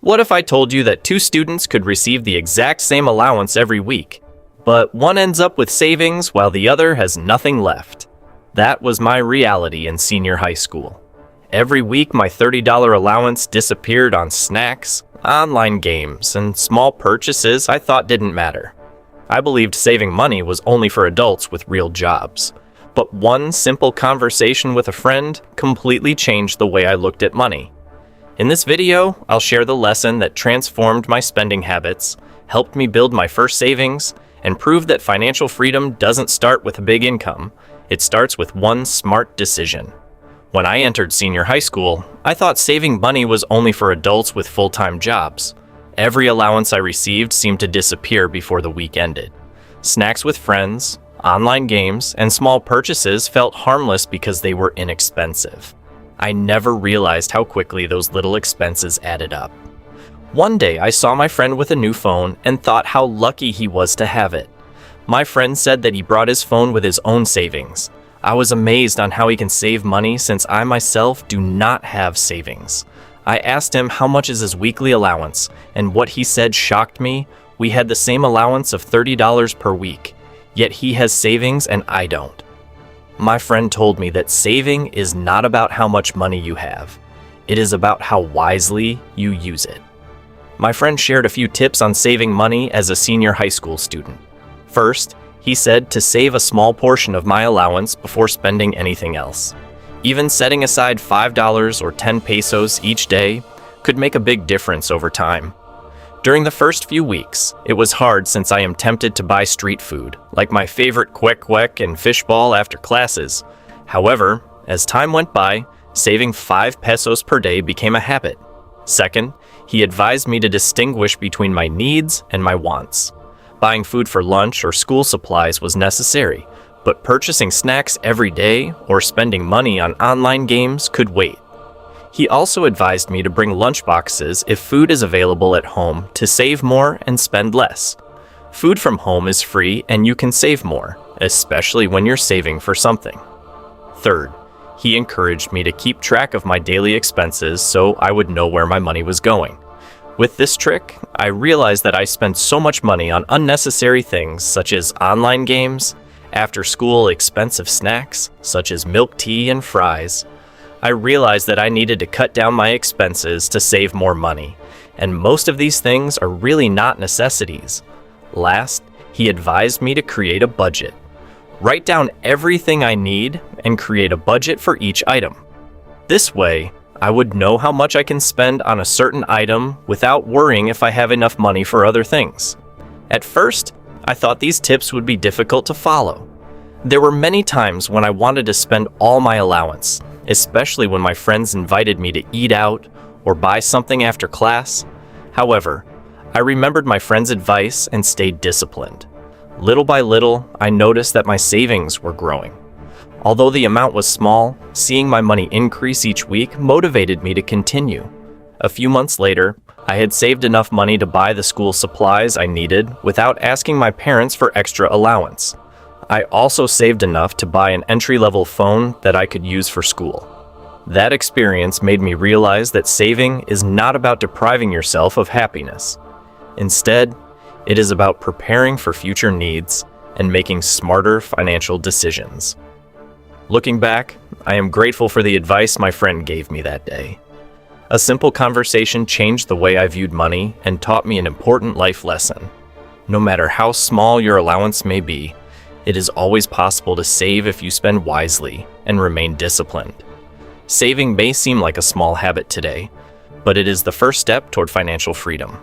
What if I told you that two students could receive the exact same allowance every week, but one ends up with savings while the other has nothing left? That was my reality in senior high school. Every week, my $30 allowance disappeared on snacks, online games, and small purchases I thought didn't matter. I believed saving money was only for adults with real jobs. But one simple conversation with a friend completely changed the way I looked at money. In this video, I'll share the lesson that transformed my spending habits, helped me build my first savings, and prove that financial freedom doesn't start with a big income. It starts with one smart decision. When I entered senior high school, I thought saving money was only for adults with full-time jobs. Every allowance I received seemed to disappear before the week ended. Snacks with friends, online games, and small purchases felt harmless because they were inexpensive. I never realized how quickly those little expenses added up. One day, I saw my friend with a new phone and thought how lucky he was to have it. My friend said that he brought his phone with his own savings. I was amazed on how he can save money since I myself do not have savings. I asked him how much is his weekly allowance, and what he said shocked me. We had the same allowance of $30 per week, yet he has savings and I don't. My friend told me that saving is not about how much money you have. It is about how wisely you use it. My friend shared a few tips on saving money as a senior high school student. First, he said to save a small portion of my allowance before spending anything else. Even setting aside $5 or 10 pesos each day could make a big difference over time. During the first few weeks, it was hard since I am tempted to buy street food, like my favorite kwek and fishball after classes. However, as time went by, saving 5 pesos per day became a habit. Second, he advised me to distinguish between my needs and my wants. Buying food for lunch or school supplies was necessary, but purchasing snacks every day or spending money on online games could wait. He also advised me to bring lunchboxes if food is available at home to save more and spend less. Food from home is free and you can save more, especially when you're saving for something. Third, he encouraged me to keep track of my daily expenses so I would know where my money was going. With this trick, I realized that I spent so much money on unnecessary things such as online games, after-school expensive snacks such as milk tea and fries. I realized that I needed to cut down my expenses to save more money, and most of these things are really not necessities. Last, he advised me to create a budget. Write down everything I need and create a budget for each item. This way, I would know how much I can spend on a certain item without worrying if I have enough money for other things. At first, I thought these tips would be difficult to follow. There were many times when I wanted to spend all my allowance, especially when my friends invited me to eat out or buy something after class. However, I remembered my friend's advice and stayed disciplined. Little by little, I noticed that my savings were growing. Although the amount was small, seeing my money increase each week motivated me to continue. A few months later, I had saved enough money to buy the school supplies I needed without asking my parents for extra allowance. I also saved enough to buy an entry-level phone that I could use for school. That experience made me realize that saving is not about depriving yourself of happiness. Instead, it is about preparing for future needs and making smarter financial decisions. Looking back, I am grateful for the advice my friend gave me that day. A simple conversation changed the way I viewed money and taught me an important life lesson. No matter how small your allowance may be, it is always possible to save if you spend wisely and remain disciplined. Saving may seem like a small habit today, but it is the first step toward financial freedom.